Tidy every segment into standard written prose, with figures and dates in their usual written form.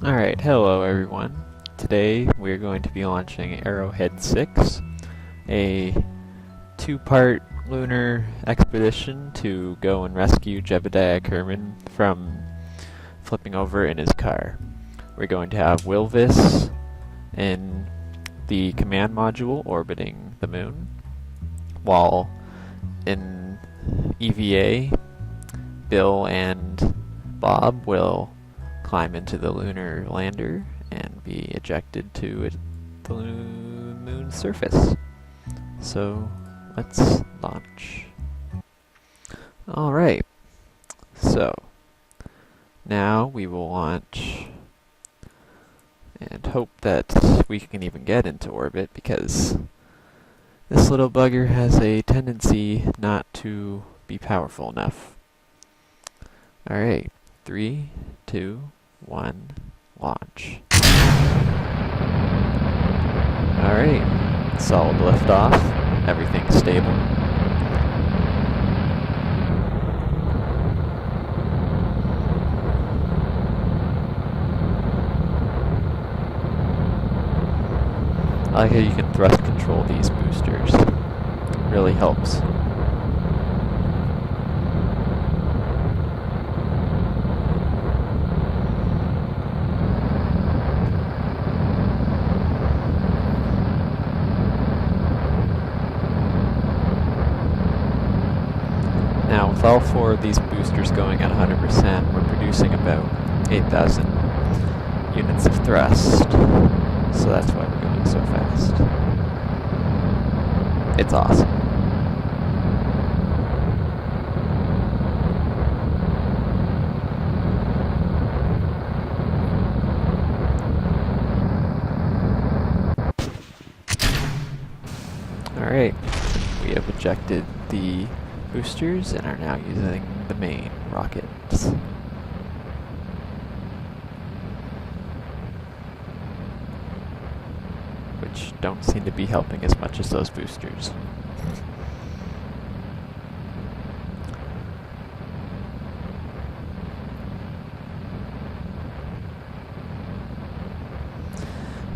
Alright, hello everyone. Today we're going to be launching Arrowhead 6, a two-part lunar expedition to go and rescue Jebediah Kerman from flipping over in his car. We're going to have Wilvis in the command module orbiting the moon, while in EVA, Bill and Bob will climb into the lunar lander and be ejected to the moon's surface. So let's launch. Alright, so now we will launch and hope that we can even get into orbit, because this little bugger has a tendency not to be powerful enough. Alright, 3, 2, 1, launch. Alright, solid liftoff, everything's stable. I like how you can thrust control these boosters. Really helps. Now, with all four of these boosters going at 100%, we're producing about 8,000 units of thrust. So that's why we're going so fast. It's awesome. Alright, we have ejected the boosters and are now using the main rockets. Which don't seem to be helping as much as those boosters.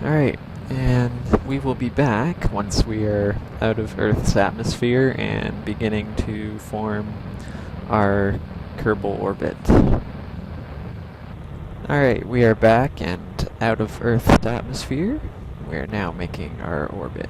Alright, and we will be back once we are out of Earth's atmosphere and beginning to form our Kerbal orbit. Alright, we are back and out of Earth's atmosphere. We are now making our orbit.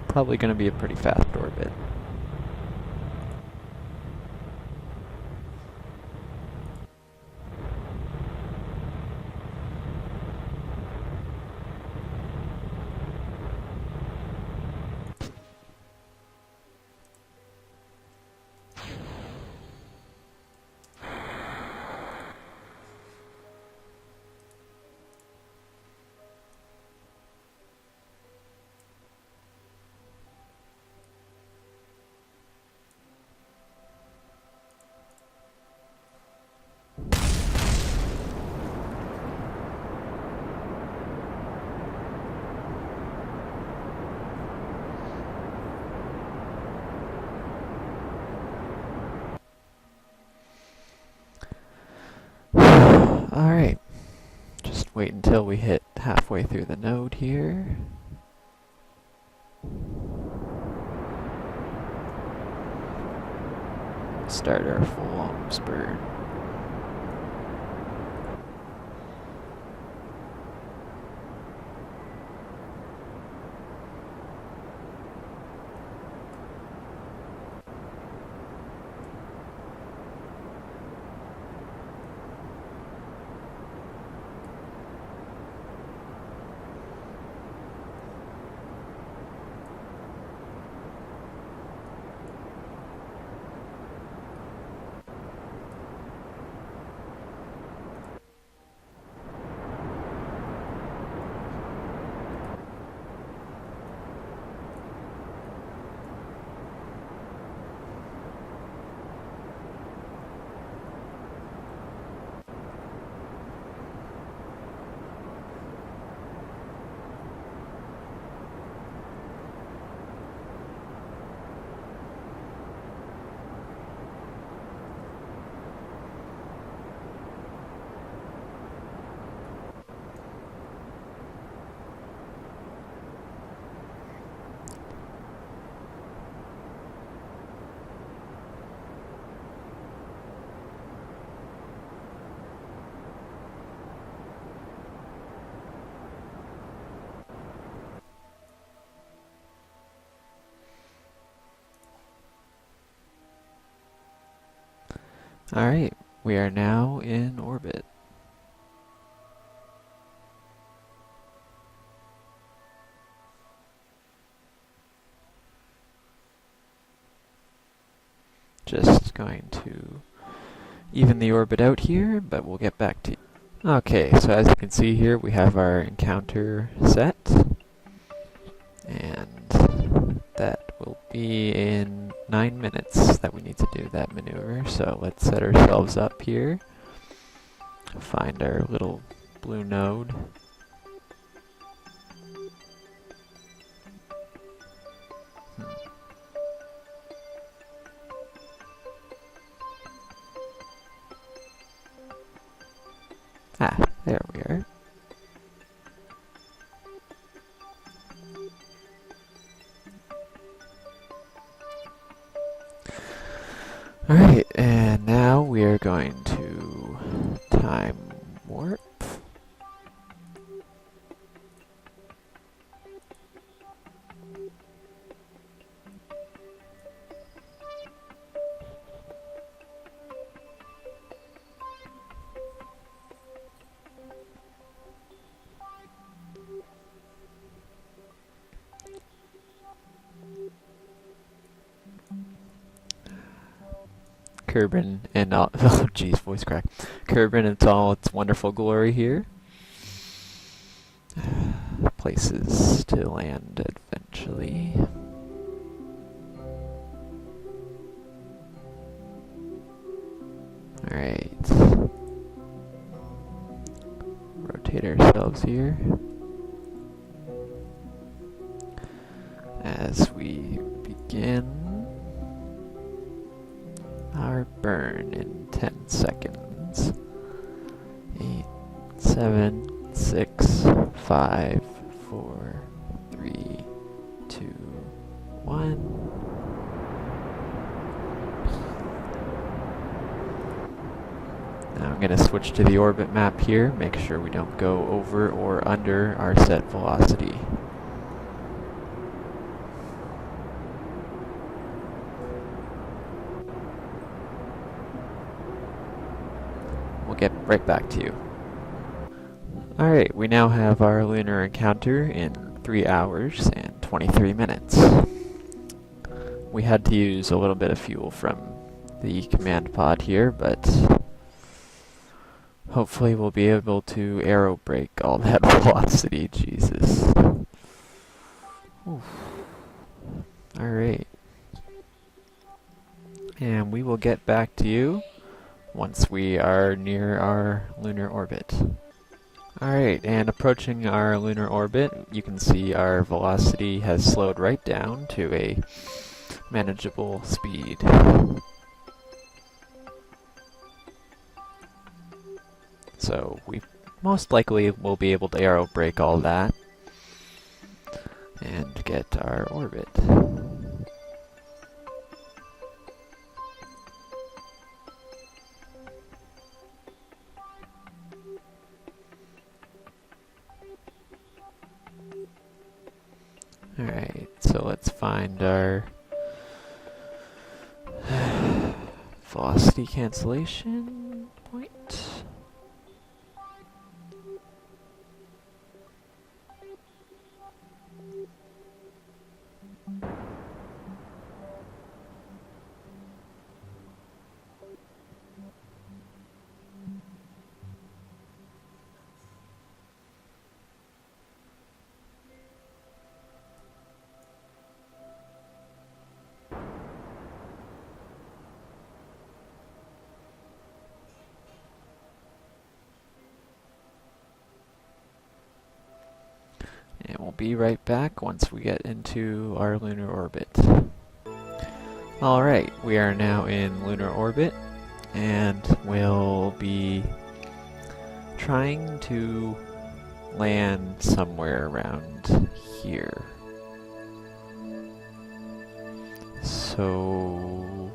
Probably going to be a pretty fast orbit. Alright, just wait until we hit halfway through the node here. Start our full almost burn. Alright, we are now in orbit. Just going to even the orbit out here, but we'll get back to you. Okay, so as you can see here, we have our encounter set. And that will be in 9 minutes that we need to do that maneuver. So let's set ourselves up here. Find our little blue node. Ah, there we are. Alright, and now we are going to time warp. Kerbin and all, oh geez, voice crack. Kerbin and all its wonderful glory here. Places to land eventually. Alright. Rotate ourselves here. As we begin our burn in 10 seconds. 8, 7, 6, 5, 4, 3, 2, 1. Now I'm going to switch to the orbit map here, make sure we don't go over or under our set velocity. We'll get right back to you. Alright, we now have our lunar encounter in 3 hours and 23 minutes. We had to use a little bit of fuel from the command pod here, but hopefully we'll be able to aero brake all that velocity. Jesus. Alright. And we will get back to you once we are near our lunar orbit. Alright, and approaching our lunar orbit, you can see our velocity has slowed right down to a manageable speed. So we most likely will be able to aero brake all that and get our orbit. Alright, so let's find our velocity cancellation point. And we'll be right back once we get into our lunar orbit. Alright, we are now in lunar orbit, and we'll be trying to land somewhere around here. So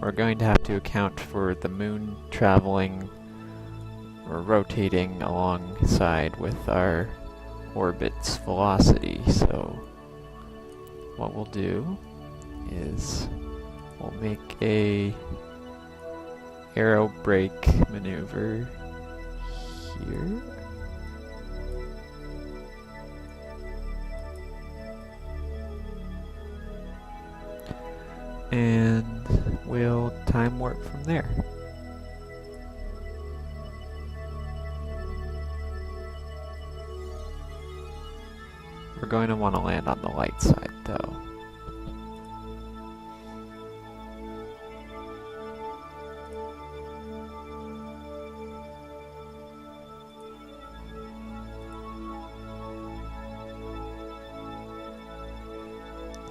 we're going to have to account for the moon traveling or rotating alongside with our orbit's velocity. So what we'll do is We'll make a aero brake maneuver here. And we'll time warp from there. We're going to want to land on the light side though.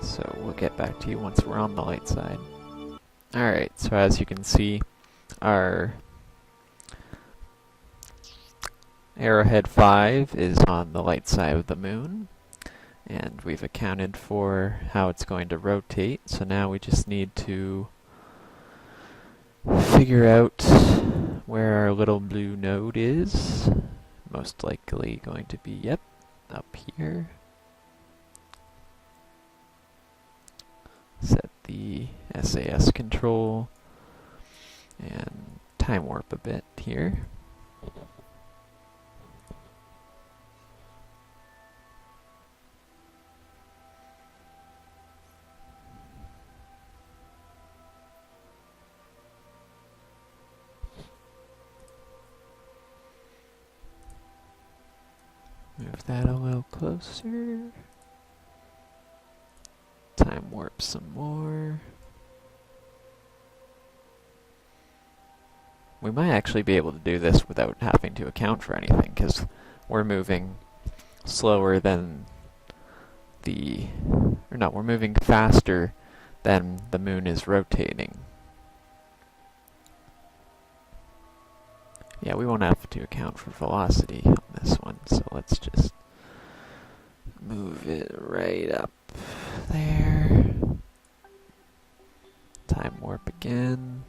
So we'll get back to you once we're on the light side. Alright, so as you can see, our Arrowhead 5 is on the light side of the moon, and we've accounted for how it's going to rotate, so now we just need to figure out where our little blue node is. Most likely going to be, yep, up here. Set the SAS control and time warp a bit here. Move that a little closer. Time warp some more. We might actually be able to do this without having to account for anything, because we're moving slower than we're moving faster than the moon is rotating. Yeah, we won't have to account for velocity on this one, so let's just move it right up there. Time warp again.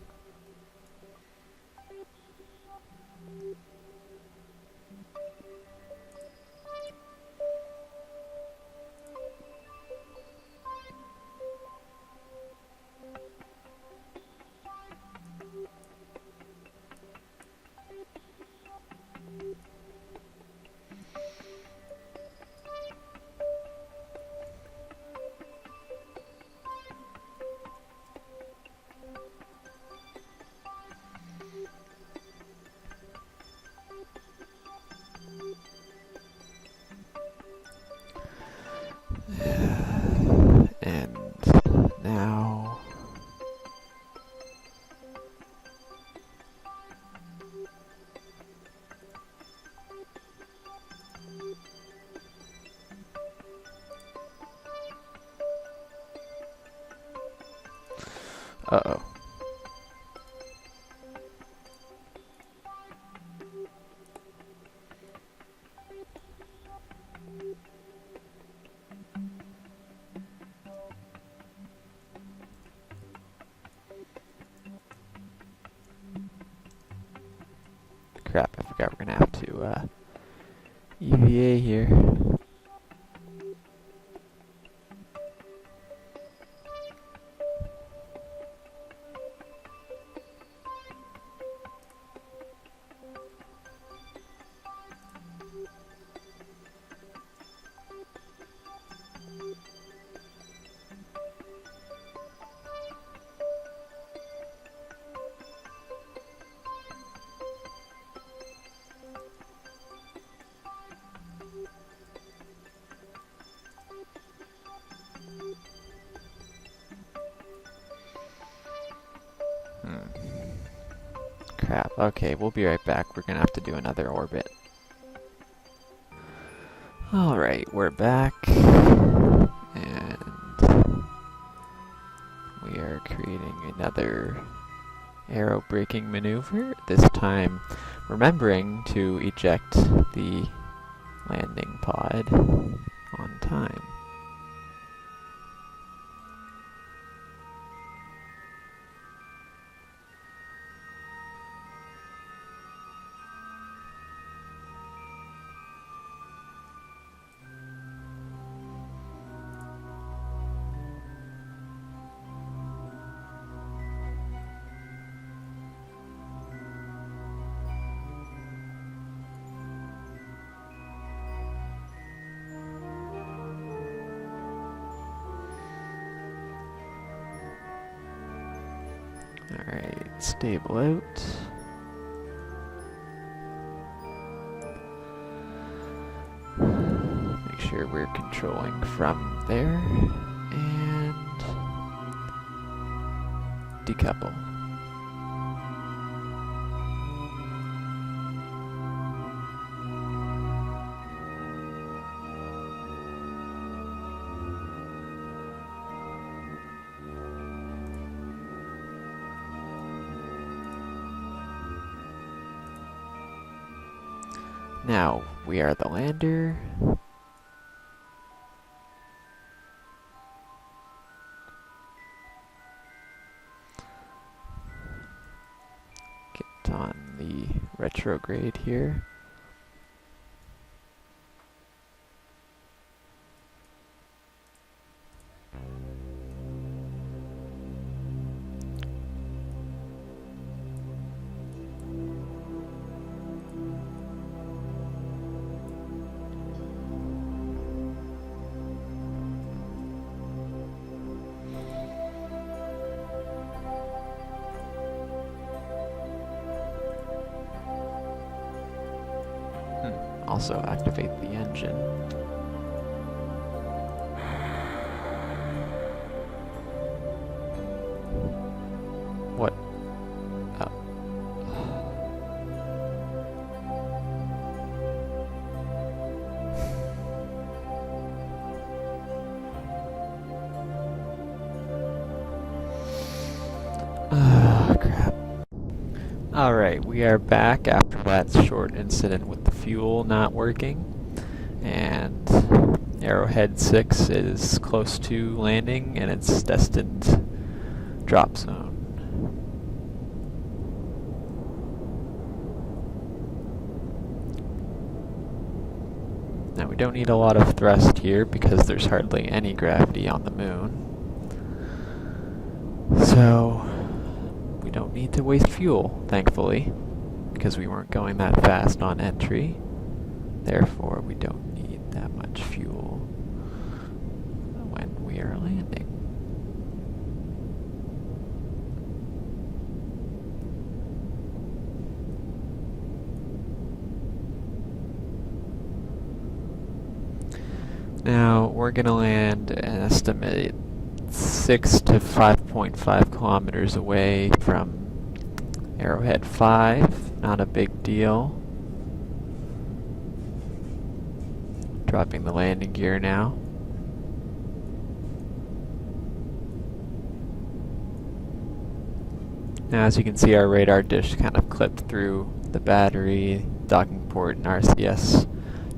And now uh-oh. Crap, I forgot we're gonna have to EVA here. Crap, okay, we'll be right back. We're gonna have to do another orbit. Alright, we're back. And we are creating another aero braking maneuver. This time remembering to eject the landing pod on time. Alright, stable out. Make sure we're controlling from there. And decouple. Now we are the lander. Get on the retrograde here. Also activate the engine. What? Oh, crap. Alright, we are back after that short incident with the fuel not working, and Arrowhead 6 is close to landing in its destined drop zone. Now we don't need a lot of thrust here because there's hardly any gravity on the moon. So we don't need to waste fuel, thankfully, because we weren't going that fast on entry. Therefore, we don't need that much fuel when we are landing. Now, we're going to land an estimated 6 to 5.5 kilometers away from Arrowhead 5, not a big deal. Dropping the landing gear now. Now as you can see, our radar dish kind of clipped through the battery, docking port, and RCS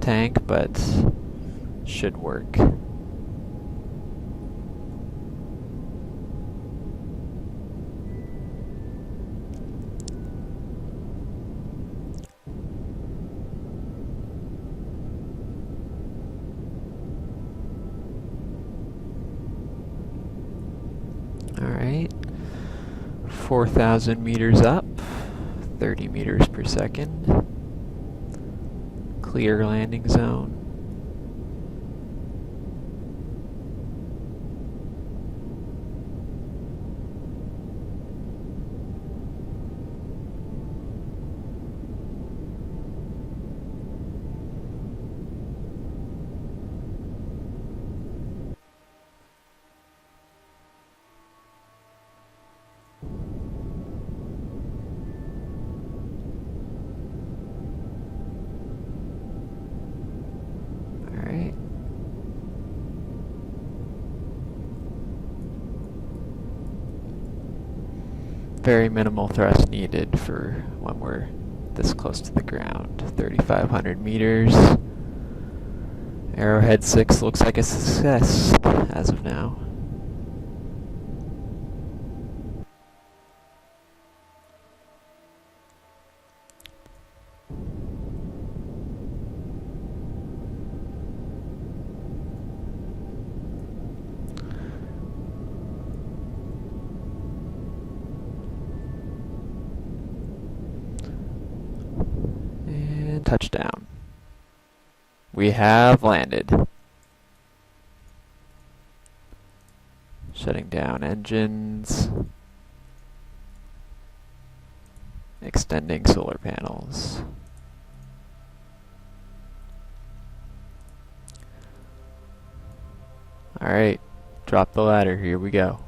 tank, but should work. Alright, 4,000 meters up, 30 meters per second, clear landing zone. Very minimal thrust needed for when we're this close to the ground. 3,500 meters. Arrowhead 6 looks like a success as of now. Touchdown. We have landed. Shutting down engines. extending solar panels. Alright, drop the ladder, here we go.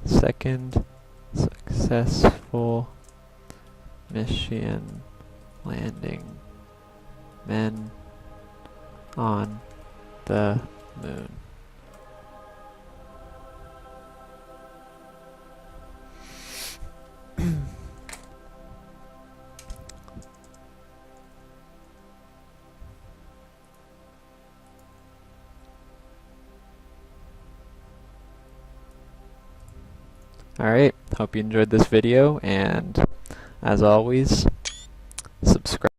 Second successful mission landing. Men on the moon. Alright, hope you enjoyed this video, and as always, subscribe.